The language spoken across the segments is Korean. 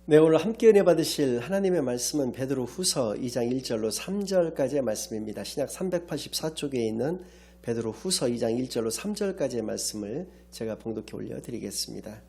네, 오늘 함께 은혜 받으실 하나님의 말씀은 베드로후서 2장 1절로 3절까지의 말씀입니다. 신약 384쪽에 있는 베드로후서 2장 1절로 3절까지의 말씀을 제가 봉독해 올려드리겠습니다.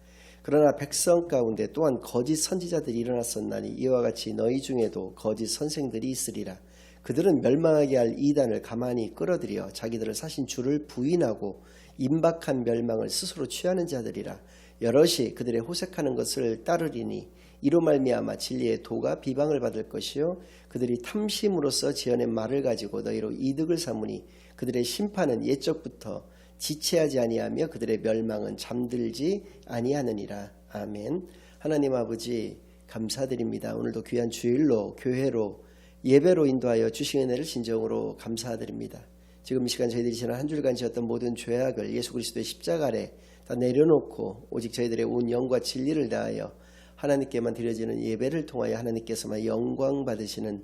그러나 백성 가운데 또한 거짓 선지자들이 일어났었나니 이와 같이 너희 중에도 거짓 선생들이 있으리라. 그들은 멸망하게 할 이단을 가만히 끌어들여 자기들을 사신 주를 부인하고 임박한 멸망을 스스로 취하는 자들이라. 여럿이 그들의 호색하는 것을 따르리니 이로 말미암아 진리의 도가 비방을 받을 것이요 그들이 탐심으로써 지어낸 말을 가지고 너희로 이득을 삼으니 그들의 심판은 옛적부터 지체하지 아니하며 그들의 멸망은 잠들지 아니하느니라. 아멘. 하나님 아버지 감사드립니다. 오늘도 귀한 주일로 교회로 예배로 인도하여 주신 은혜를 진정으로 감사드립니다. 지금 이 시간 저희들이 지난 한 주일간 지었던 모든 죄악을 예수 그리스도의 십자가 아래 다 내려놓고 오직 저희들의 온 영과 진리를 다하여 하나님께만 드려지는 예배를 통하여 하나님께서만 영광 받으시는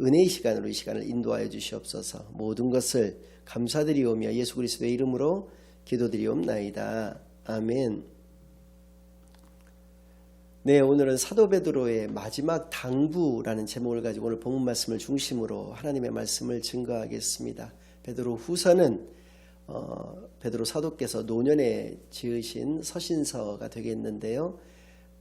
은혜의 시간으로 이 시간을 인도하여 주시옵소서. 모든 것을 감사드리오며 예수 그리스도의 이름으로 기도드리옵나이다. 아멘. 네, 오늘은 사도 베드로의 마지막 당부라는 제목을 가지고 오늘 본문 말씀을 중심으로 하나님의 말씀을 증거하겠습니다. 베드로 후서는 베드로 사도께서 노년에 지으신 서신서가 되겠는데요.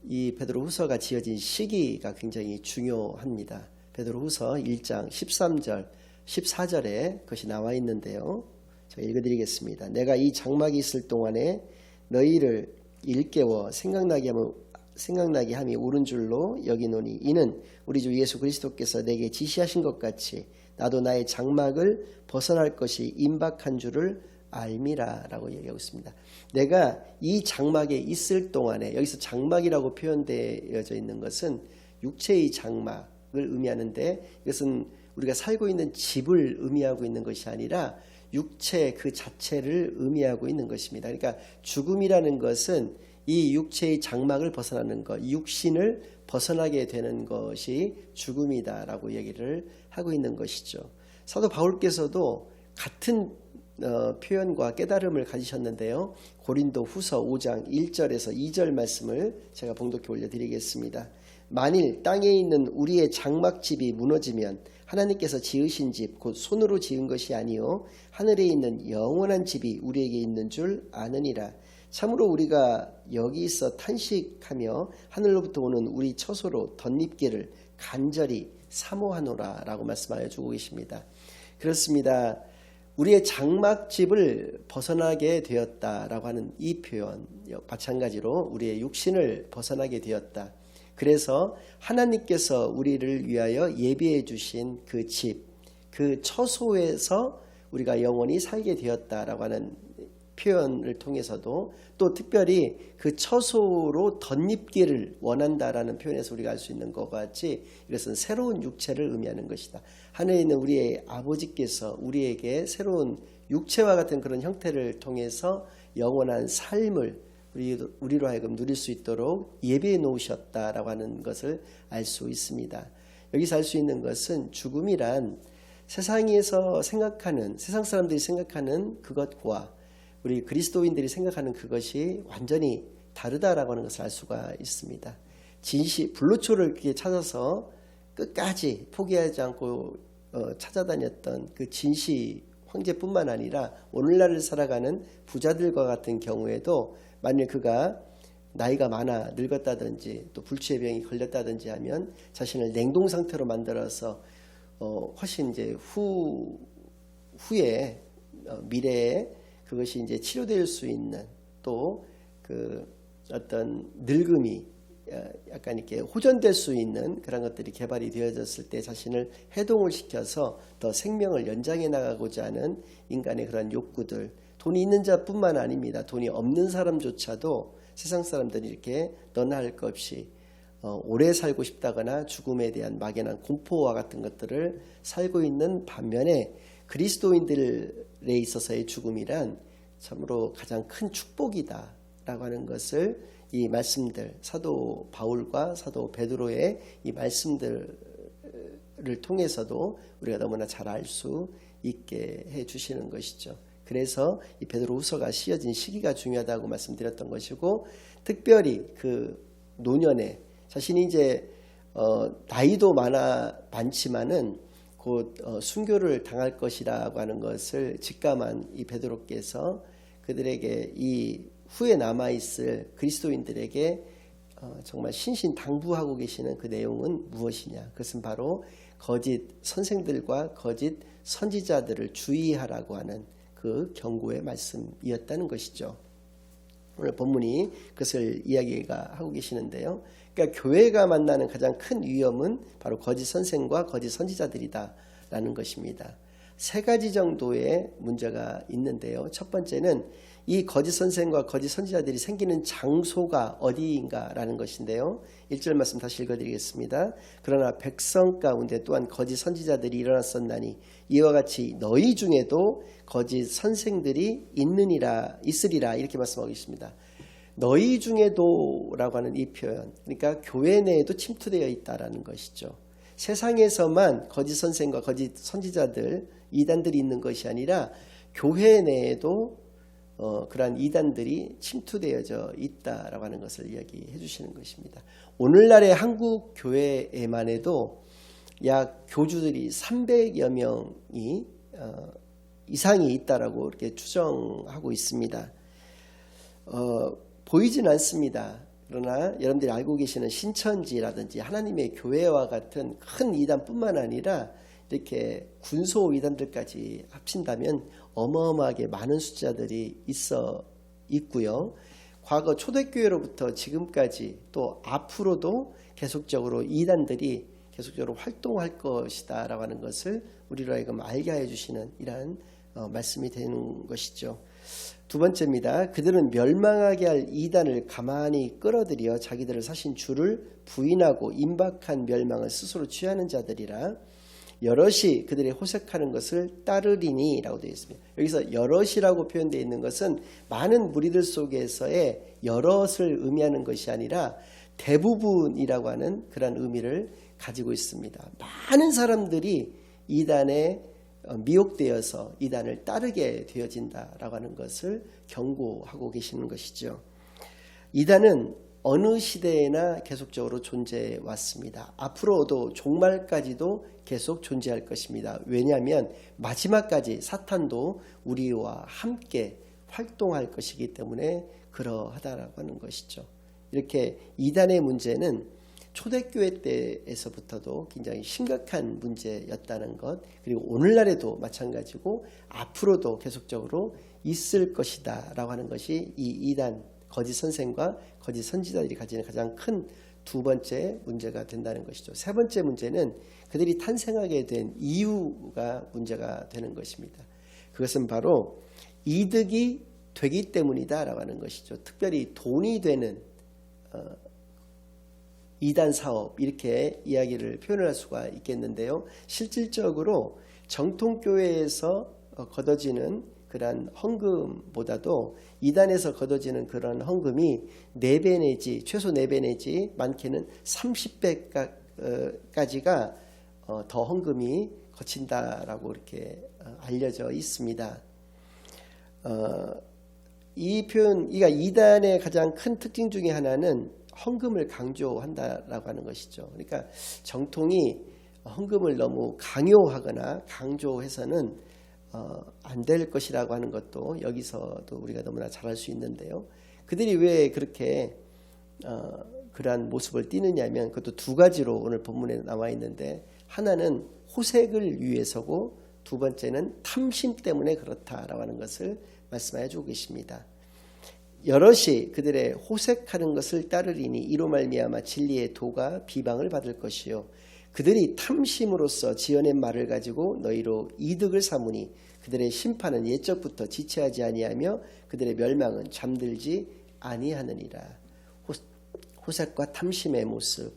이 베드로후서가 지어진 시기가 굉장히 중요합니다. 베드로후서 1장 13절, 14절에 그것이 나와 있는데요. 제가 읽어드리겠습니다. 내가 이 장막이 있을 동안에 너희를 일깨워 생각나게 함이 옳은 줄로 여기노니 이는 우리 주 예수 그리스도께서 내게 지시하신 것 같이 나도 나의 장막을 벗어날 것이 임박한 줄을 알미라 라고 얘기하고 있습니다. 내가 이 장막에 있을 동안에, 여기서 장막이라고 표현되어져 있는 것은 육체의 장막을 의미하는데 이것은 우리가 살고 있는 집을 의미하고 있는 것이 아니라 육체 그 자체를 의미하고 있는 것입니다. 그러니까 죽음이라는 것은 이 육체의 장막을 벗어나는 것, 육신을 벗어나게 되는 것이 죽음이다라고 얘기를 하고 있는 것이죠. 사도 바울께서도 같은 표현과 깨달음을 가지셨는데요. 고린도 후서 5장 1절에서 2절 말씀을 제가 봉독해 올려드리겠습니다. 만일 땅에 있는 우리의 장막집이 무너지면 하나님께서 지으신 집 곧 손으로 지은 것이 아니요 하늘에 있는 영원한 집이 우리에게 있는 줄 아느니라. 참으로 우리가 여기 있어 탄식하며 하늘로부터 오는 우리 처소로 덧입기를 간절히 사모하노라 라고 말씀하여 주고 계십니다. 그렇습니다. 우리의 장막집을 벗어나게 되었다라고 하는 이 표현, 마찬가지로 우리의 육신을 벗어나게 되었다. 그래서 하나님께서 우리를 위하여 예비해 주신 그 집, 그 처소에서 우리가 영원히 살게 되었다라고 하는 표현을 통해서도 또 특별히 그 처소로 덧입기를 원한다라는 표현에서 우리가 알 수 있는 것과 같이 이것은 새로운 육체를 의미하는 것이다. 하늘에 있는 우리의 아버지께서 우리에게 새로운 육체와 같은 그런 형태를 통해서 영원한 삶을 우리로 하여금 누릴 수 있도록 예비해 놓으셨다라고 하는 것을 알 수 있습니다. 여기서 알 수 있는 것은 죽음이란 세상에서 생각하는, 세상 사람들이 생각하는 그것과 우리 그리스도인들이 생각하는 그것이 완전히 다르다라고 하는 것을 알 수가 있습니다. 불로초를 이렇게 찾아서 끝까지 포기하지 않고 찾아다녔던 그 진시 황제뿐만 아니라 오늘날을 살아가는 부자들과 같은 경우에도 만일 그가 나이가 많아 늙었다든지 또 불치의 병이 걸렸다든지 하면 자신을 냉동 상태로 만들어서 훨씬 이제 후에 미래에 그것이 이제 치료될 수 있는 또 그 어떤 늙음이 약간 이렇게 호전될 수 있는 그런 것들이 개발이 되어졌을 때 자신을 해동을 시켜서 더 생명을 연장해 나가고자 하는 인간의 그런 욕구들, 돈이 있는 자뿐만 아닙니다. 돈이 없는 사람조차도 세상 사람들이 이렇게 너나 할 것 없이 오래 살고 싶다거나 죽음에 대한 막연한 공포와 같은 것들을 살고 있는 반면에 그리스도인들에 있어서의 죽음이란 참으로 가장 큰 축복이다라고 하는 것을 이 말씀들, 사도 바울과 사도 베드로의 이 말씀들을 통해서도 우리가 너무나 잘 알 수 있게 해 주시는 것이죠. 그래서 이 베드로후서가 씌어진 시기가 중요하다고 말씀드렸던 것이고, 특별히 그 노년에 자신이 이제 나이도 많지만은 곧 순교를 당할 것이라고 하는 것을 직감한 이 베드로께서 그들에게 이 후에 남아있을 그리스도인들에게 정말 신신당부하고 계시는 그 내용은 무엇이냐? 그것은 바로 거짓 선생들과 거짓 선지자들을 주의하라고 하는 그 경고의 말씀이었다는 것이죠. 오늘 본문이 그것을 이야기가 하고 계시는데요. 그러니까 교회가 만나는 가장 큰 위험은 바로 거짓 선생과 거짓 선지자들이다라는 것입니다. 세 가지 정도의 문제가 있는데요. 첫 번째는 이 거짓 선생과 거짓 선지자들이 생기는 장소가 어디인가라는 것인데요. 1절 말씀 다시 읽어드리겠습니다. 그러나 백성 가운데 또한 거짓 선지자들이 일어났었나니 이와 같이 너희 중에도 거짓 선생들이 있으리라 이렇게 말씀하고 있습니다. 너희 중에도 라고 하는 이 표현, 그러니까 교회 내에도 침투되어 있다라는 것이죠. 세상에서만 거짓 선생과 거짓 선지자들, 이단들이 있는 것이 아니라 교회 내에도 그러한 이단들이 침투되어져 있다라고 하는 것을 이야기해 주시는 것입니다. 오늘날의 한국 교회에만 해도 약 교주들이 300여 명이 이상이 있다라고 이렇게 추정하고 있습니다. 보이진 않습니다. 그러나 여러분들이 알고 계시는 신천지라든지 하나님의 교회와 같은 큰 이단뿐만 아니라 이렇게 군소 이단들까지 합친다면 어마어마하게 많은 숫자들이 있고요. 과거 초대교회로부터 지금까지 또 앞으로도 계속적으로 이단들이 계속적으로 활동할 것이다 라고 하는 것을 우리로 하여금 알게 해주시는 이러한 말씀이 되는 것이죠. 두 번째입니다. 그들은 멸망하게 할 이단을 가만히 끌어들여 자기들을 사신 주를 부인하고 임박한 멸망을 스스로 취하는 자들이라 여럿이 그들의 호색하는 것을 따르리니 라고 되어 있습니다. 여기서 여럿이라고 표현되어 있는 것은 많은 무리들 속에서의 여럿을 의미하는 것이 아니라 대부분이라고 하는 그런 의미를 가지고 있습니다. 많은 사람들이 이단에 미혹되어서 이단을 따르게 되어진다라고 하는 것을 경고하고 계시는 것이죠. 이단은 어느 시대에나 계속적으로 존재해 왔습니다. 앞으로도 종말까지도 계속 존재할 것입니다. 왜냐하면 마지막까지 사탄도 우리와 함께 활동할 것이기 때문에 그러하다라고 하는 것이죠. 이렇게 이단의 문제는 초대교회 때에서부터도 굉장히 심각한 문제였다는 것, 그리고 오늘날에도 마찬가지고 앞으로도 계속적으로 있을 것이다 라고 하는 것이 이 이단, 거짓 선생과 거짓 선지자들이 가지는 가장 큰 두 번째 문제가 된다는 것이죠. 세 번째 문제는 그들이 탄생하게 된 이유가 문제가 되는 것입니다. 그것은 바로 이득이 되기 때문이다 라고 하는 것이죠. 특별히 돈이 되는 이단 사업 이렇게 이야기를 표현할 수가 있겠는데요. 실질적으로 정통교회에서 거둬지는 그러한 헌금보다도 이단에서 거둬지는 그런 헌금이 4배 내지 최소 4배 내지 많게는 30배까지가 더 헌금이 거친다라고 이렇게 알려져 있습니다. 이 표현, 그러니까 이단의 가장 큰 특징 중에 하나는 헌금을 강조한다라고 하는 것이죠. 그러니까 정통이 헌금을 너무 강요하거나 강조해서는 안 될 것이라고 하는 것도 여기서도 우리가 너무나 잘 알 수 있는데요. 그들이 왜 그렇게 그러한 모습을 띠느냐면 그것도 두 가지로 오늘 본문에 나와 있는데 하나는 호색을 위해서고 두 번째는 탐심 때문에 그렇다라고 하는 것을 말씀해 주고 계십니다. 여럿이 그들의 호색하는 것을 따르리니 이로 말미암아 진리의 도가 비방을 받을 것이요 그들이 탐심으로써 지어낸 말을 가지고 너희로 이득을 삼으니 그들의 심판은 옛적부터 지체하지 아니하며 그들의 멸망은 잠들지 아니하느니라. 호색과 탐심의 모습.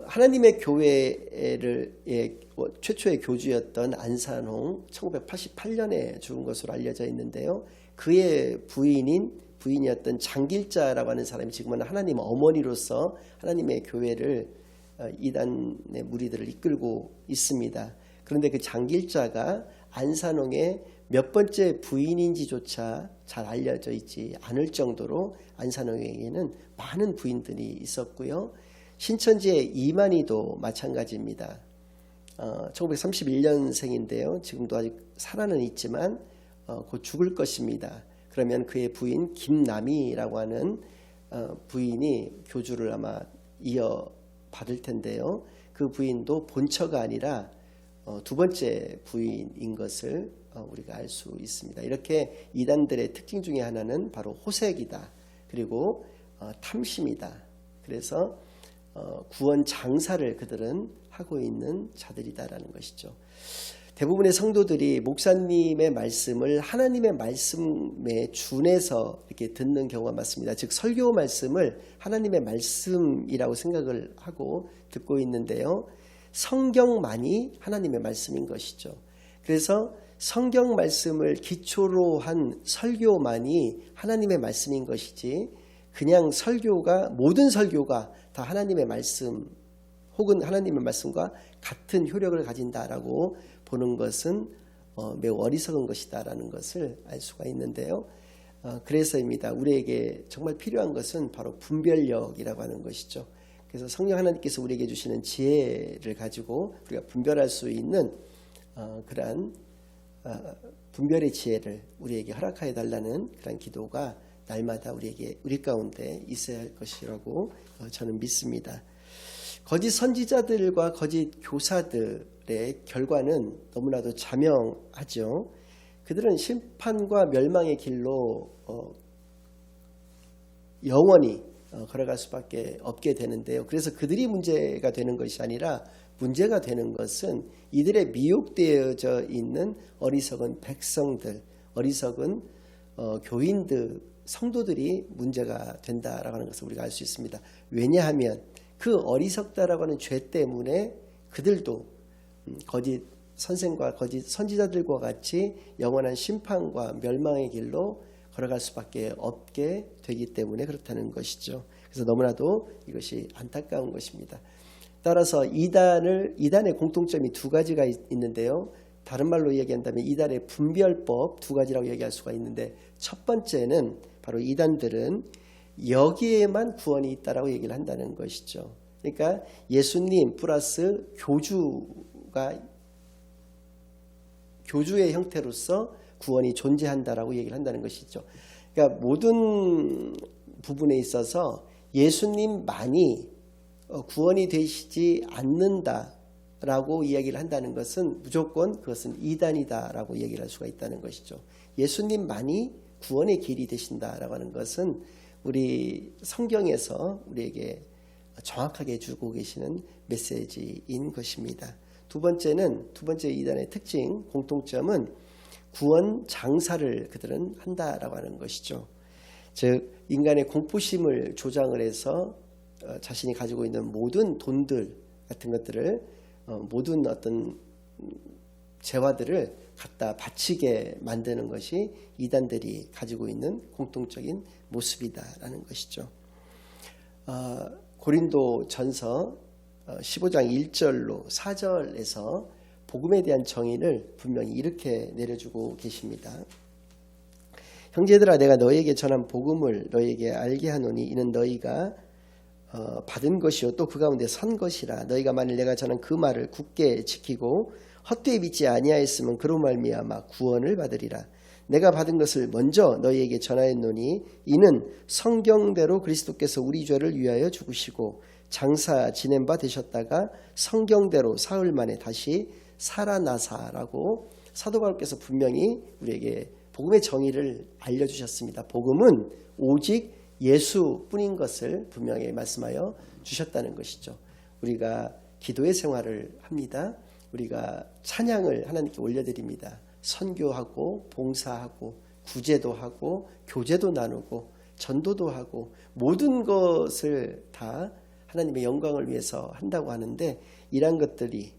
하나님의 교회를 최초의 교주였던 안산홍 1988년에 죽은 것으로 알려져 있는데요. 그의 부인이었던 장길자라고 하는 사람이 지금은 하나님 어머니로서 하나님의 교회를 이단의 무리들을 이끌고 있습니다. 그런데 그 장길자가 안산홍의 몇 번째 부인인지조차 잘 알려져 있지 않을 정도로 안산홍에게는 많은 부인들이 있었고요. 신천지의 이만희도 마찬가지입니다. 1931년생인데요. 지금도 아직 살아는 있지만 곧 죽을 것입니다. 그러면 그의 부인 김남희라고 하는 부인이 교주를 아마 이어받을 텐데요. 그 부인도 본처가 아니라 두 번째 부인인 것을 우리가 알 수 있습니다. 이렇게 이단들의 특징 중에 하나는 바로 호색이다. 그리고 탐심이다. 그래서 구원 장사를 그들은 하고 있는 자들이다라는 것이죠. 대부분의 성도들이 목사님의 말씀을 하나님의 말씀에 준해서 이렇게 듣는 경우가 많습니다. 즉 설교 말씀을 하나님의 말씀이라고 생각을 하고 듣고 있는데요. 성경만이 하나님의 말씀인 것이죠. 그래서 성경 말씀을 기초로 한 설교만이 하나님의 말씀인 것이지 그냥 모든 설교가 다 하나님의 말씀 혹은 하나님의 말씀과 같은 효력을 가진다라고 보는 것은 매우 어리석은 것이다라는 것을 알 수가 있는데요. 그래서입니다. 우리에게 정말 필요한 것은 바로 분별력이라고 하는 것이죠. 그래서 성령 하나님께서 우리에게 주시는 지혜를 가지고 우리가 분별할 수 있는 그러한 분별의 지혜를 우리에게 허락하여 달라는 그런 기도가 날마다 우리 가운데 있어야 할 것이라고 저는 믿습니다. 거짓 선지자들과 거짓 교사들의 결과는 너무나도 자명하죠. 그들은 심판과 멸망의 길로 영원히 걸어갈 수밖에 없게 되는데요. 그래서 그들이 문제가 되는 것이 아니라 문제가 되는 것은 이들의 미혹되어져 있는 어리석은 백성들, 어리석은 교인들, 성도들이 문제가 된다라고 하는 것을 우리가 알 수 있습니다. 왜냐하면 그 어리석다라고 하는 죄 때문에 그들도 거짓 선생과 거짓 선지자들과 같이 영원한 심판과 멸망의 길로 걸어갈 수밖에 없게 되기 때문에 그렇다는 것이죠. 그래서 너무나도 이것이 안타까운 것입니다. 따라서 이단의 공통점이 두 가지가 있는데요. 다른 말로 이야기한다면 이단의 분별법 두 가지라고 얘기할 수가 있는데 첫 번째는 바로 이단들은 여기에만 구원이 있다라고 얘기를 한다는 것이죠. 그러니까 예수님 플러스 교주의 형태로서 구원이 존재한다라고 얘기를 한다는 것이죠. 그러니까 모든 부분에 있어서 예수님만이 구원이 되시지 않는다라고 이야기를 한다는 것은 무조건 그것은 이단이다라고 얘기를 할 수가 있다는 것이죠. 예수님만이 구원의 길이 되신다라고 하는 것은 우리 성경에서 우리에게 정확하게 주고 계시는 메시지인 것입니다. 두 번째 이단의 특징, 공통점은 구원 장사를 그들은 한다라고 하는 것이죠. 즉 인간의 공포심을 조장을 해서 자신이 가지고 있는 모든 돈들 같은 것들을 모든 어떤 재화들을 갖다 바치게 만드는 것이 이단들이 가지고 있는 공통적인 모습이다라는 것이죠. 고린도 전서 15장 1절로 4절에서 복음에 대한 정의를 분명히 이렇게 내려주고 계십니다. 형제들아 내가 너희에게 전한 복음을 너희에게 알게 하노니 이는 너희가 받은 것이요 또 그 가운데 선 것이라. 너희가 만일 내가 전한 그 말을 굳게 지키고 헛되이 믿지 아니하였으면 그로 말미암아 구원을 받으리라. 내가 받은 것을 먼저 너희에게 전하였노니 이는 성경대로 그리스도께서 우리 죄를 위하여 죽으시고 장사 지낸 바 되셨다가 성경대로 사흘 만에 다시 살아나사라고 사도 바울께서 분명히 우리에게 복음의 정의를 알려주셨습니다. 복음은 오직 예수뿐인 것을 분명히 말씀하여 주셨다는 것이죠. 우리가 기도의 생활을 합니다. 우리가 찬양을 하나님께 올려드립니다. 선교하고 봉사하고 구제도 하고 교제도 나누고 전도도 하고 모든 것을 다 하나님의 영광을 위해서 한다고 하는데 이러한 것들이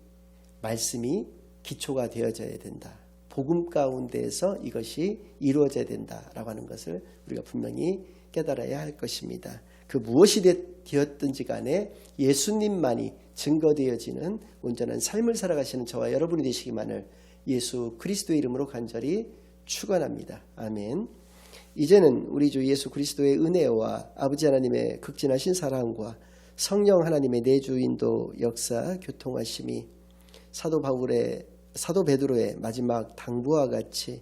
말씀이 기초가 되어져야 된다. 복음 가운데에서 이것이 이루어져야 된다라고 하는 것을 우리가 분명히 깨달아야 할 것입니다. 그 무엇이 되었든지 간에 예수님만이 증거되어지는 온전한 삶을 살아가시는 저와 여러분이 되시기만을 예수 그리스도의 이름으로 간절히 축원합니다. 아멘. 이제는 우리 주 예수 그리스도의 은혜와 아버지 하나님의 극진하신 사랑과 성령 하나님의 내주 인도 역사 교통하심이 사도 베드로의 마지막 당부와 같이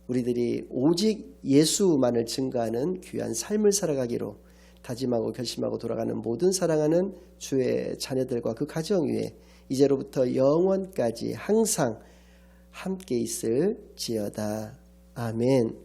우리들이 오직 예수만을 증거하는 귀한 삶을 살아가기로 다짐하고 결심하고 돌아가는 모든 사랑하는 주의 자녀들과 그 가정 위에 이제로부터 영원까지 항상 함께 있을지어다. 아멘.